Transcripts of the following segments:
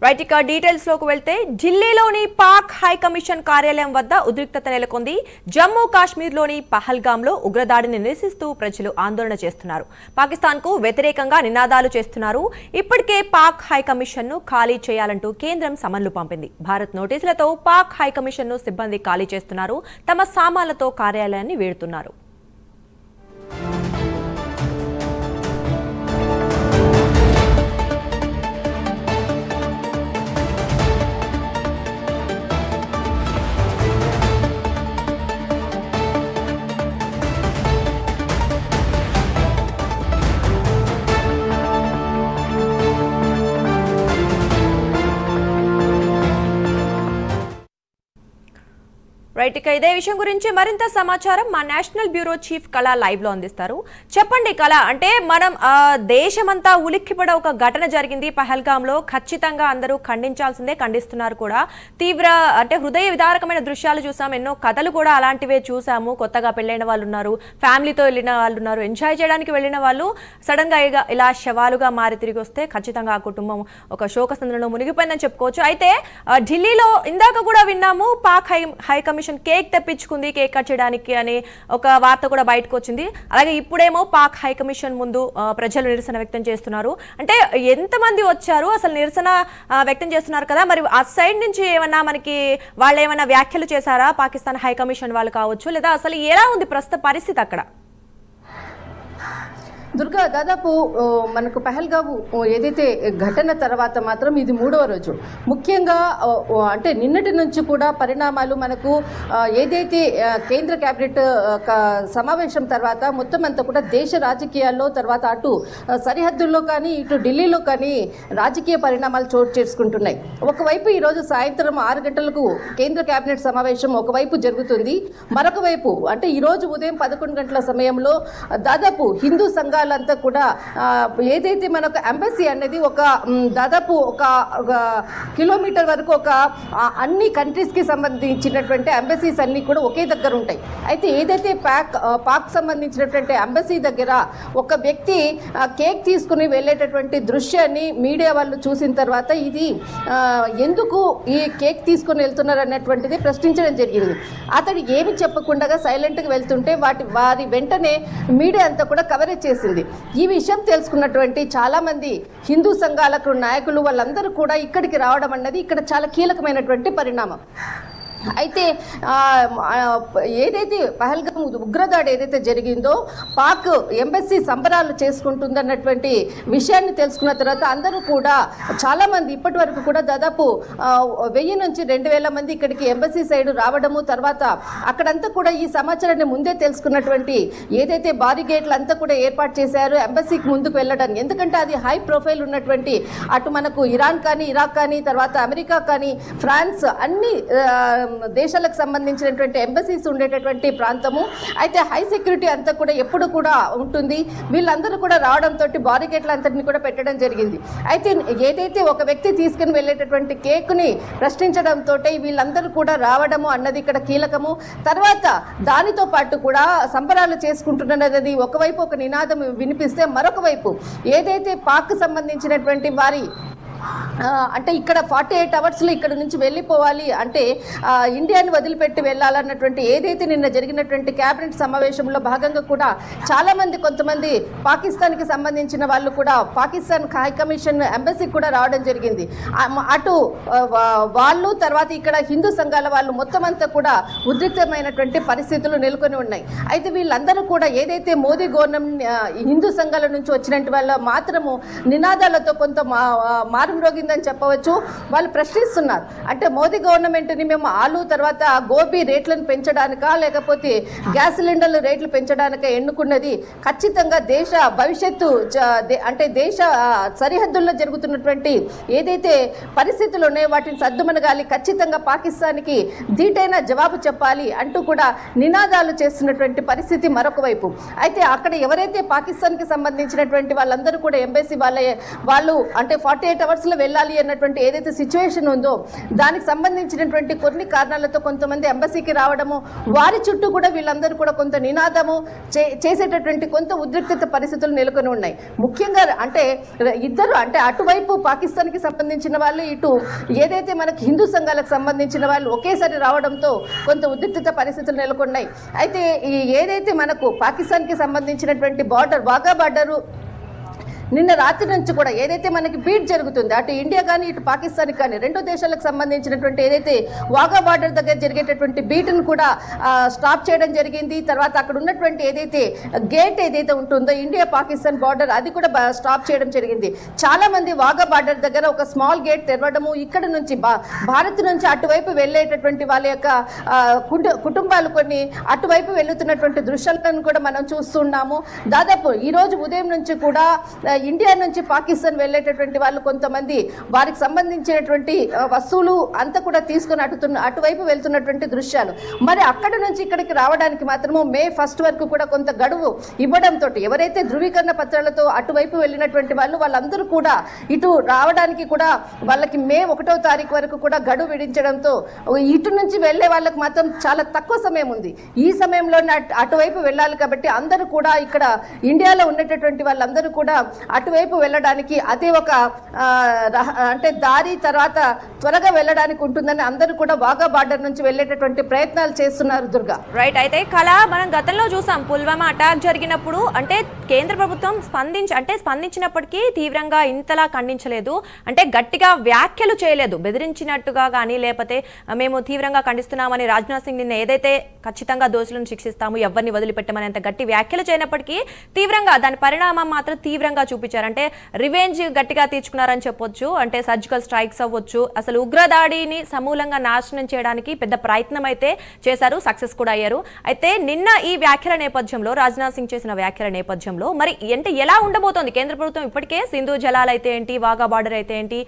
Right, ఇక details లోకి వెళ్తే ఢిల్లీలోని పాక్ హై కమిషన్ కార్యాలయం వద్ద ఉద్రిక్తత నెలకొంది. జమ్మూ కాశ్మీర్లోని పహల్గాంలో ఉగ్రదాడిని నిరసిస్తూ ప్రజలు ఆందోళన చేస్తున్నారు. పాకిస్తాన్ కు వ్యతిరేకంగా నినాదాలు చేస్తున్నారు. ఇప్పటికే పాక్ హై కమిషన్ ను ఖాళీ చేయాలంటూ కేంద్రం సమన్లు పంపింది. భారత్ నోటీసులతో పాక్ హై కమిషన్ ను సిబ్బంది ఖాళీ చేస్తున్నారు. తమ సామాన్లతో కార్యాలయాన్ని వేడుతున్నారు. రైట్, ఇక ఇదే విషయం గురించి మరింత సమాచారం మా నేషనల్ బ్యూరో చీఫ్ కళ లైవ్ లో అందిస్తారు. చెప్పండి కళ, అంటే మనం దేశమంతా ఉలిక్కిపడే ఒక ఘటన జరిగింది పహల్గాంలో. ఖచ్చితంగా అందరూ ఖండించాల్సిందే, ఖండిస్తున్నారు కూడా. తీవ్ర అంటే హృదయ విదారకమైన దృశ్యాలు చూసాం, ఎన్నో కథలు కూడా అలాంటివే చూసాము. కొత్తగా పెళ్ళైన వాళ్ళు ఉన్నారు, ఫ్యామిలీతో వెళ్ళిన వాళ్ళు ఉన్నారు, ఎంజాయ్ చేయడానికి వెళ్ళిన వాళ్ళు సడన్ గా ఇలా శవాలుగా మారి తిరిగి వస్తే ఖచ్చితంగా ఆ కుటుంబం ఒక శోకసంద్రంలో మునిగిపోయిందని చెప్పుకోవచ్చు. అయితే ఢిల్లీలో ఇందాక కూడా విన్నాము, పాక్ హై కమిషన్ కేక్ తెప్పించుకుంది కేక్ కట్ చేయడానికి అని ఒక వార్త కూడా బయటకు వచ్చింది. అలాగే ఇప్పుడేమో పాక్ హై కమిషన్ ముందు ప్రజలు నిరసన వ్యక్తం చేస్తున్నారు. అంటే ఎంతమంది వచ్చారు, అసలు నిరసన వ్యక్తం చేస్తున్నారు కదా, మరి ఆ సైడ్ నుంచి ఏమన్నా మనకి వాళ్ళు ఏమైనా వ్యాఖ్యలు చేశారా, పాకిస్తాన్ హై కమిషన్ వాళ్ళు కావచ్చు, లేదా అసలు ఎలా ఉంది ప్రస్తుత పరిస్థితి అక్కడ? దుర్గా, దాదాపు మనకు పహల్గాం ఏదైతే ఘటన తర్వాత మాత్రం ఇది 3వ రోజు. ముఖ్యంగా అంటే నిన్నటి నుంచి కూడా పరిణామాలు మనకు ఏదైతే కేంద్ర కేబినెట్ సమావేశం తర్వాత మొత్తం అంతా కూడా దేశ రాజకీయాల్లో, తర్వాత అటు సరిహద్దుల్లో కానీ ఇటు ఢిల్లీలో కానీ రాజకీయ పరిణామాలు చోటు చేసుకుంటున్నాయి. ఒకవైపు ఈరోజు సాయంత్రం 6 గంటలకు కేంద్ర కేబినెట్ సమావేశం ఒకవైపు జరుగుతుంది. మరొక వైపు అంటే ఈరోజు ఉదయం 11 గంటల సమయంలో దాదాపు హిందూ సంఘాలు అంతా కూడా ఏదైతే మనకు ఎంబసీ అనేది ఒక దాదాపు ఒక కిలోమీటర్ వరకు ఒక అన్ని కంట్రీస్ కి సంబంధించినటువంటి ఎంబసీస్ అన్ని కూడా ఒకే దగ్గర ఉంటాయి. అయితే ఏదైతే పాక్ సంబంధించినటువంటి ఎంబసీ దగ్గర ఒక వ్యక్తి కేక్ తీసుకుని వెళ్ళేటటువంటి దృశ్యాన్ని మీడియా వాళ్ళు చూసిన తర్వాత ఇది ఎందుకు ఈ కేక్ తీసుకుని వెళ్తున్నారు అన్నటువంటిది ప్రశ్నించడం జరిగింది. అతడు ఏమి చెప్పకుండా సైలెంట్గా వెళ్తుంటే వారి వెంటనే మీడియా అంతా కూడా కవరేజ్ చేసింది. ఈ విషయం తెలుసుకున్నటువంటి చాలా మంది హిందూ సంఘాలకు నాయకులు వాళ్ళందరూ కూడా ఇక్కడికి రావడం అన్నది ఇక్కడ చాలా కీలకమైనటువంటి పరిణామం. అయితే ఏదైతే పహల్గాం ఉగ్రదాడి ఏదైతే జరిగిందో పాక్ ఎంబసీ సంబరాలు చేసుకుంటుందన్నటువంటి విషయాన్ని తెలుసుకున్న తర్వాత అందరూ కూడా చాలామంది ఇప్పటి వరకు కూడా దాదాపు 1000 నుంచి 2000 మంది ఇక్కడికి ఎంబసీ సైడ్ రావడము, తర్వాత అక్కడంతా కూడా ఈ సమాచారాన్ని ముందే తెలుసుకున్నటువంటి ఏదైతే బారిగేట్లు అంతా కూడా ఏర్పాటు చేశారు ఎంబసీకి ముందుకు వెళ్ళడానికి. ఎందుకంటే అది హై ప్రొఫైల్ ఉన్నటువంటి అటు మనకు ఇరాన్ కానీ, ఇరాక్ కానీ, తర్వాత అమెరికా కానీ, ఫ్రాన్స్ అన్ని దేశాలకు సంబంధించినటువంటి ఎంబసీస్ ఉండేటటువంటి ప్రాంతము. అయితే హై సెక్యూరిటీ అంతా కూడా ఎప్పుడు కూడా ఉంటుంది. వీళ్ళందరూ కూడా రావడంతో బారికేట్ల అంతటిని కూడా పెట్టడం జరిగింది. అయితే ఏదైతే ఒక వ్యక్తి తీసుకుని వెళ్ళేటటువంటి కేక్ని ప్రశ్నించడంతో వీళ్ళందరూ కూడా రావడము అన్నది ఇక్కడ కీలకము. తర్వాత దానితో పాటు కూడా సంబరాలు చేసుకుంటున్నది ఒకవైపు ఒక నినాదం వినిపిస్తే, మరొక వైపు ఏదైతే పాక్ సంబంధించినటువంటి వారి అంటే ఇక్కడ 48 అవర్స్లో ఇక్కడ నుంచి వెళ్ళిపోవాలి, అంటే ఇండియాని వదిలిపెట్టి వెళ్ళాలన్నటువంటి ఏదైతే నిన్న జరిగినటువంటి క్యాబినెట్ సమావేశంలో భాగంగా కూడా చాలామంది కొంతమంది పాకిస్తాన్కి సంబంధించిన వాళ్ళు కూడా పాకిస్తాన్ హై కమిషన్ ఎంబసీకి కూడా రావడం జరిగింది. అటు వాళ్ళు తర్వాత ఇక్కడ హిందూ సంఘాల వాళ్ళు మొత్తం అంతా కూడా ఉద్రిక్తమైనటువంటి పరిస్థితులు నెలకొని ఉన్నాయి. అయితే వీళ్ళందరూ కూడా ఏదైతే మోదీ గవర్నమెంట్ హిందూ సంఘాల నుంచి వచ్చినట్టు వాళ్ళ మాత్రము నినాదాలతో కొంత మారుమ్రోగిందని చెప్పవచ్చు. వాళ్ళు ప్రశ్నిస్తున్నారు, అంటే మోదీ గవర్నమెంట్ని మేము ఆలు తర్వాత గోబీ రేట్లను పెంచడానికా లేకపోతే గ్యాస్ సిలిండర్ల రేట్లు పెంచడానికా ఎన్నుకున్నది? ఖచ్చితంగా దేశ భవిష్యత్తు అంటే దేశ సరిహద్దుల్లో జరుగుతున్నటువంటి ఏదైతే పరిస్థితులు ఉన్నాయో వాటిని సద్దుమనగాలి, ఖచ్చితంగా పాకిస్తాన్కి ధీటైన జవాబు చెప్పాలి అంటూ కూడా నినాదాలు చేస్తున్నటువంటి పరిస్థితి మరొక వైపు. అయితే అక్కడ ఎవరైతే పాకిస్తాన్కి సంబంధించినటువంటి వాళ్ళందరూ కూడా ఎంబసీ వాళ్ళు అంటే 48 అవర్స్ బస్సులో వెళ్ళాలి అన్నటువంటి ఏదైతే సిచ్యువేషన్ ఉందో దానికి సంబంధించినటువంటి కొన్ని కారణాలతో కొంతమంది ఎంబసీకి రావడము, వారి చుట్టూ కూడా వీళ్ళందరూ కూడా కొంత నినాదము చేసేటటువంటి కొంత ఉద్రిక్తత పరిస్థితులు నెలకొని ఉన్నాయి. ముఖ్యంగా అంటే ఇద్దరు అంటే అటువైపు పాకిస్తాన్కి సంబంధించిన వాళ్ళు, ఇటు ఏదైతే మనకి హిందూ సంఘాలకు సంబంధించిన వాళ్ళు ఒకేసారి రావడంతో కొంత ఉద్రిక్తత పరిస్థితులు నెలకొన్నాయి. అయితే ఏదైతే మనకు పాకిస్తాన్కి సంబంధించినటువంటి బార్డర్ వాఘా బార్డరు నిన్న రాత్రి నుంచి కూడా ఏదైతే మనకి బీట్ జరుగుతుంది, అటు ఇండియా కానీ ఇటు పాకిస్తాన్ కానీ రెండు దేశాలకు సంబంధించినటువంటి ఏదైతే వాఘా బార్డర్ దగ్గర జరిగేటటువంటి బీట్ను కూడా స్టాప్ చేయడం జరిగింది. తర్వాత అక్కడ ఉన్నటువంటి ఏదైతే గేట్ ఏదైతే ఉంటుందో ఇండియా పాకిస్తాన్ బార్డర్ అది కూడా స్టాప్ చేయడం జరిగింది. చాలా మంది వాఘా బార్డర్ దగ్గర ఒక స్మాల్ గేట్ తెరవడము, ఇక్కడ నుంచి భారత్ నుంచి అటువైపు వెళ్ళేటటువంటి వాళ్ళ యొక్క కుటుంబాలు కొన్ని అటువైపు వెళ్తున్నటువంటి దృశ్యాలను కూడా మనం చూస్తున్నాము. దాదాపు ఈ రోజు ఉదయం నుంచి కూడా ఇండియా నుంచి పాకిస్తాన్ వెళ్ళేటటువంటి వాళ్ళు కొంతమంది వారికి సంబంధించినటువంటి వస్తువులు అంతా కూడా తీసుకుని అటువైపు వెళ్తున్నటువంటి దృశ్యాలు. మరి అక్కడ నుంచి ఇక్కడికి రావడానికి మాత్రము మే 1 వరకు కూడా కొంత గడువు ఇవ్వడంతో ఎవరైతే ధృవీకరణ పత్రాలతో అటువైపు వెళ్ళినటువంటి వాళ్ళందరూ కూడా ఇటు రావడానికి కూడా వాళ్ళకి మే 1వ తారీఖు వరకు కూడా గడువు విధించడంతో ఇటు నుంచి వెళ్లే వాళ్ళకి మాత్రం చాలా తక్కువ సమయం ఉంది. ఈ సమయంలోనే అటువైపు వెళ్ళాలి కాబట్టి అందరూ కూడా ఇక్కడ ఇండియాలో ఉండేటటువంటి వాళ్ళందరూ కూడా అటువైపు వెళ్ళడానికి అదే ఒక అంటే దారి తర్వాత త్వరగా వెళ్ళడానికి ఉంటుందని అందరూ కూడా వాఘా బార్డర్ నుంచి వెళ్ళేటటువంటి ప్రయత్నాలు చేస్తున్నారు. దుర్గా రైట్. అయితే కళ మనం గతంలో చూసాం పుల్వామా అటాక్ జరిగినప్పుడు అంటే కేంద్ర ప్రభుత్వం స్పందించినప్పటికీ తీవ్రంగా ఇంతలా ఖండించలేదు, అంటే గట్టిగా వ్యాఖ్యలు చేయలేదు, బెదిరించినట్టుగా కానీ లేకపోతే మేము తీవ్రంగా ఖండిస్తున్నామని రాజ్నాథ్ సింగ్ నిన్న ఏదైతే ఖచ్చితంగా దోషులను శిక్షిస్తాము ఎవరిని వదిలిపెట్టమని అంత గట్టి వ్యాఖ్యలు చేయనప్పటికీ తీవ్రంగా దాని పరిణామం మాత్రం తీవ్రంగా చూపించారు. అంటే రివెంజ్ గట్టిగా తీర్చుకున్నారని చెప్పొచ్చు. అంటే సర్జికల్ స్ట్రైక్స్ అవ్వచ్చు, అసలు ఉగ్రదాడిని సమూలంగా నాశనం చేయడానికి పెద్ద ప్రయత్నం అయితే చేశారు, సక్సెస్ కూడా అయ్యారు. అయితే నిన్న ఈ వ్యాఖ్యల నేపథ్యంలో రాజ్నాథ్ సింగ్ చేసిన వ్యాఖ్యల నేపథ్యంలో మరి అంటే ఎలా ఉండబోతోంది? కేంద్ర ప్రభుత్వం ఇప్పటికే సింధు జలాలు అయితే ఏంటి, వాఘా బార్డర్ అయితే ఏంటి,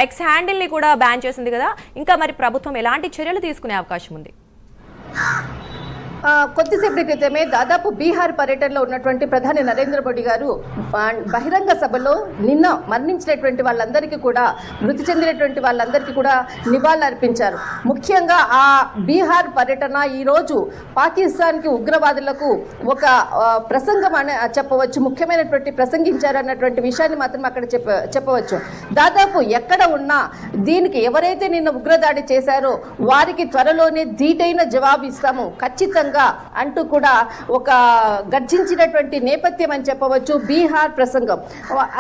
ఎక్స్ హ్యాండిల్ ని కూడా బ్యాన్ చేసింది కదా, ఇంకా మరి ప్రభుత్వం ఎలాంటి చర్యలు తీసుకునే అవకాశం ఉంది? కొద్దిసేపటి క్రితమే దాదాపు బీహార్ పర్యటనలో ఉన్నటువంటి ప్రధాని నరేంద్ర మోడీ గారు బహిరంగ సభలో నిన్న మరణించినటువంటి వాళ్ళందరికీ కూడా మృతి చెందినటువంటి వాళ్ళందరికీ కూడా నివాళులు అర్పించారు. ముఖ్యంగా ఆ బీహార్ పర్యటన ఈరోజు పాకిస్తాన్కి ఉగ్రవాదులకు ఒక ప్రసంగం అని చెప్పవచ్చు, ముఖ్యమైనటువంటి ప్రసంగించారన్నటువంటి విషయాన్ని మాత్రం అక్కడ చెప్పవచ్చు. దాదాపు ఎక్కడ ఉన్నా దీనికి ఎవరైతే నిన్న ఉగ్రదాడి చేశారో వారికి త్వరలోనే ధీటైన జవాబు ఇస్తాము ఖచ్చితంగా అంటూ కూడా ఒక గర్జించినటువంటి నేపథ్యం అని చెప్పవచ్చు బీహార్ ప్రసంగం.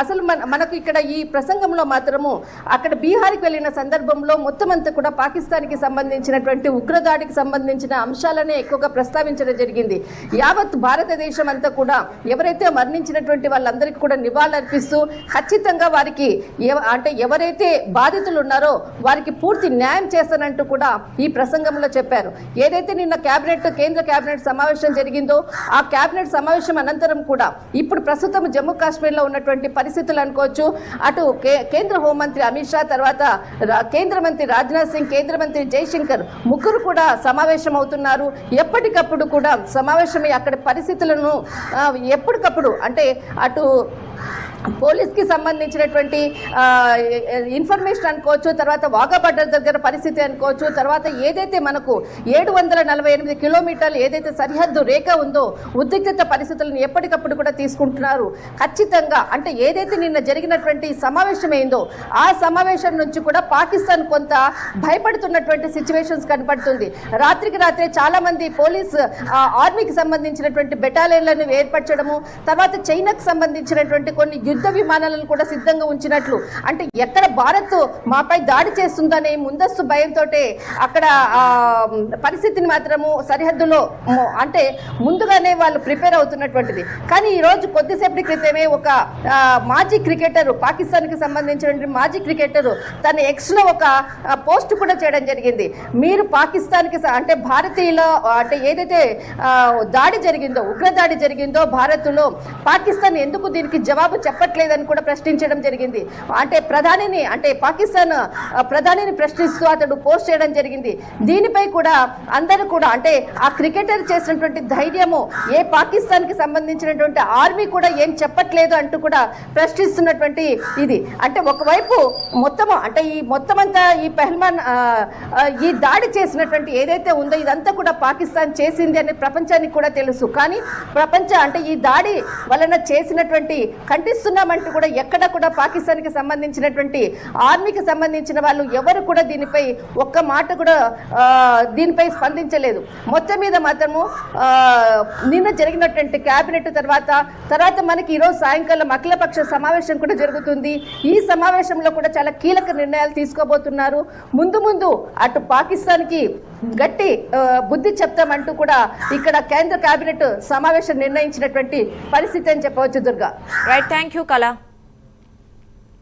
అసలు మనకు ఇక్కడ ఈ ప్రసంగంలో మాత్రము అక్కడ బీహార్కి వెళ్ళిన సందర్భంలో మొత్తం అంతా కూడా పాకిస్తాన్కి సంబంధించినటువంటి ఉగ్రదాడికి సంబంధించిన అంశాలనే ఎక్కువగా ప్రస్తావించడం జరిగింది. యావత్ భారతదేశం అంతా కూడా ఎవరైతే మరణించినటువంటి వాళ్ళందరికీ కూడా నివాళులర్పిస్తూ ఖచ్చితంగా వారికి అంటే ఎవరైతే బాధితులు ఉన్నారో వారికి పూర్తి న్యాయం చేస్తానంటూ కూడా ఈ ప్రసంగంలో చెప్పారు. ఏదైతే నిన్న కేంద్ర కేబినెట్ సమావేశం జరిగిందో ఆ కేబినెట్ సమావేశం అనంతరం కూడా ఇప్పుడు ప్రస్తుతం జమ్మూ కాశ్మీర్లో ఉన్నటువంటి పరిస్థితులు అనుకోవచ్చు, అటు కేంద్ర హోంమంత్రి అమిత్ షా, తర్వాత కేంద్ర మంత్రి రాజ్నాథ్ సింగ్, కేంద్ర మంత్రి జైశంకర్ ముగ్గురు కూడా సమావేశం అవుతున్నారు. ఎప్పటికప్పుడు కూడా సమావేశమై అక్కడ పరిస్థితులను ఎప్పటికప్పుడు అంటే అటు పోలీస్కి సంబంధించినటువంటి ఇన్ఫర్మేషన్ అనుకోవచ్చు, తర్వాత వాఘా బార్డర్ దగ్గర పరిస్థితి అనుకోవచ్చు, తర్వాత ఏదైతే మనకు 748 కిలోమీటర్లు ఏదైతే సరిహద్దు రేఖ ఉందో ఉద్రిక్తత పరిస్థితులను ఎప్పటికప్పుడు కూడా తీసుకుంటున్నారు. ఖచ్చితంగా అంటే ఏదైతే నిన్న జరిగినటువంటి సమావేశం అయిందో ఆ సమావేశం నుంచి కూడా పాకిస్తాన్ కొంత భయపడుతున్నటువంటి సిచ్యువేషన్స్ కనపడుతుంది. రాత్రికి రాత్రే చాలా మంది పోలీస్ ఆర్మీకి సంబంధించినటువంటి బెటాలియన్లను ఏర్పరచడము, తర్వాత చైనాకు సంబంధించినటువంటి కొన్ని యుద్ధ విమానాలను కూడా సిద్ధంగా ఉంచినట్లు, అంటే ఎక్కడ భారత్ మాపై దాడి చేస్తుందనే ముందస్తు భయంతో అక్కడ పరిస్థితిని మాత్రము సరిహద్దులో అంటే ముందుగానే వాళ్ళు ప్రిపేర్ అవుతున్నటువంటిది. కానీ ఈ రోజు కొద్దిసేపటి క్రితమే ఒక మాజీ క్రికెటర్, పాకిస్తాన్కి సంబంధించిన మాజీ క్రికెటర్ తన ఎక్స్ లో ఒక పోస్ట్ కూడా చేయడం జరిగింది. మీరు పాకిస్తాన్కి అంటే భారతీయుల అంటే ఏదైతే దాడి జరిగిందో ఉగ్రదాడి జరిగిందో భారత్లో పాకిస్తాన్ ఎందుకు దీనికి జవాబు చెప్ప చెప్పట్లేదని కూడా ప్రశ్నించడం జరిగింది. అంటే ప్రధానిని అంటే పాకిస్తాన్ ప్రధానిని ప్రశ్నిస్తూ అతడు పోస్ట్ చేయడం జరిగింది. దీనిపై కూడా అందరూ కూడా అంటే ఆ క్రికెటర్ చేసినటువంటి ధైర్యము ఏ పాకిస్తాన్ కి సంబంధించినటువంటి ఆర్మీ కూడా ఏం చెప్పట్లేదు అంటూ కూడా ప్రశ్నిస్తున్నటువంటి ఇది. అంటే ఒకవైపు మొత్తము అంటే ఈ మొత్తం అంతా ఈ పెహల్మాన్ ఈ దాడి చేసినటువంటి ఏదైతే ఉందో ఇదంతా కూడా పాకిస్తాన్ చేసింది అని ప్రపంచానికి కూడా తెలుసు. కానీ అంటే ఈ దాడి వలన చేసినటువంటి ఖండిస్తున్నామంటూ కూడా ఎక్కడ కూడా పాకిస్తాన్ కి సంబంధించినటువంటి ఆర్మీకి సంబంధించిన వాళ్ళు ఎవరు కూడా దీనిపై ఒక్క మాట కూడా దీనిపై స్పందించలేదు. మొత్తం మీద మాత్రము నిన్న జరిగినటువంటి కేబినెట్ తర్వాత మనకి ఈరోజు సాయంకాలం అఖిలపక్ష సమావేశం కూడా జరుగుతుంది. ఈ సమావేశంలో కూడా చాలా కీలక నిర్ణయాలు తీసుకోబోతున్నారు. ముందు అటు పాకిస్తాన్ కి గట్టి బుద్ధి చెప్తామంటూ కూడా ఇక్కడ కేంద్ర కేబినెట్ సమావేశం నిర్ణయించినటువంటి పరిస్థితి అని చెప్పవచ్చు. దుర్గా. రైట్, థ్యాంక్ యూ కళ.